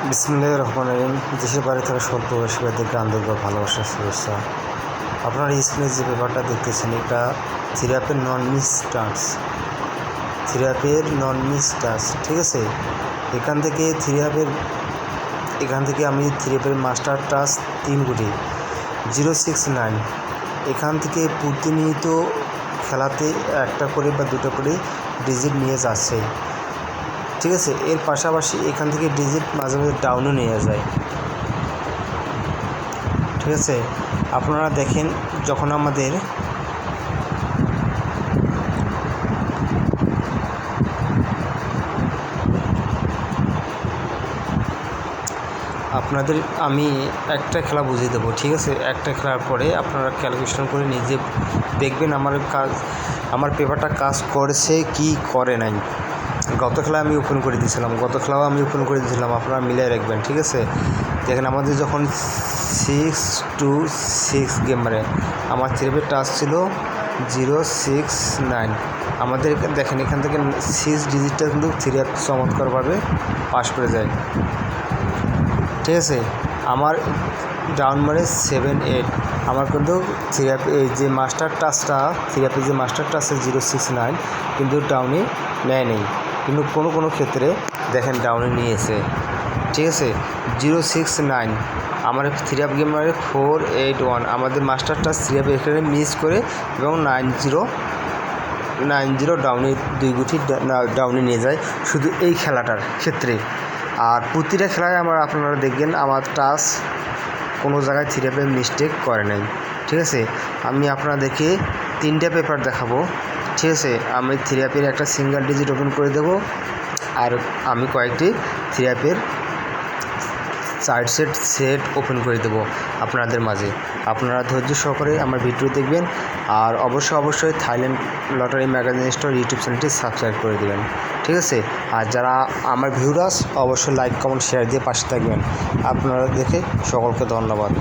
বিসমিল্লাহির রহমানির রহিম। দেশের বাইরে থেকে সব প্রবাসীদেরকে আন্তরিক ভালোবাসার শুভেচ্ছা। আপনারা স্ক্রিনে যে পেপারটা দেখতেছেন এটা থিরাপের নন মিস টাচ, ঠিক আছে। এখান থেকে আমি থিরাপের মাস্টার টাচ 3 কোটি 069 এখান থেকে প্রতিনিয়ত খেলাতে একটা করে বা দুটো করে ডিজিট নিয়ে যাচ্ছে, ঠিক আছে। এর পাশাপাশি এখান থেকে ডিজিট মাঝে মাঝে ডাউনও নিয়ে যায়, ঠিক আছে। আপনারা দেখেন যখন আপনাদের আমি একটা খেলা বুঝিয়ে দেবো, ঠিক আছে। একটা খেলার পরে আপনারা ক্যালকুলেশন করে নিজে দেখবেন আমার পেপারটা কাজ করেছে কি করে নাই। গত খেলা আমি ওপেন করে দিয়েছিলাম, আপনারা মিলিয়ে রাখবেন, ঠিক আছে। দেখেন আমাদের যখন 6-6 গেম মারে আমার থিরাপের টাচ ছিল 069। আমাদের দেখেন এখান থেকে 6 ডিজিটটা কিন্তু থিরাপ চমৎকারভাবে পাস করে যায়, ঠিক আছে। আমার ডাউন মারে 7-8। আমার কিন্তু থিরাপি যে মাস্টার টাচটা থিরাপি যে মাস্টার টাচে 069 কিন্তু ডাউনে নেয় নেই, কিন্তু কোনো ক্ষেত্রে দেখেন ডাউনে নিয়েছে, ঠিক আছে। 069 আমার থিরাপ গেম মারে 481। আমাদের মাস্টার টাচ থিরাপি এখানে মিস করে এবং 90 ডাউনে 2 গুটি ডাউনে নিয়ে যায় শুধু এই খেলাটার ক্ষেত্রে। আর প্রতিটা খেলায় আপনারা দেখবেন আমার টাচ কোনো জায়গায় থিরাপের মিস্টেক করে নাই, ঠিক আছে। আমি আপনাদেরকে 3টা পেপার দেখাবো, ঠিক আছে। আমি থিরাপের একটা সিঙ্গেল ডিজিট ওপেন করে দেব, আর আমি কয়েকটি থিরাপের সাইড সেট ওপেন করে দেবো আপনাদের মাঝে। আপনারা ধৈর্য সহকারে আমার ভিডিও দেখবেন, আর অবশ্যই Thailand lottery magazine store YouTube চ্যানেলটি সাবস্ক্রাইব করে দেবেন, ঠিক আছে। আর যারা আমার ভিউয়ার্স অবশ্যই লাইক কমেন্ট শেয়ার দিয়ে পাশে থাকবেন। আপনারা দেখে সকলকে ধন্যবাদ।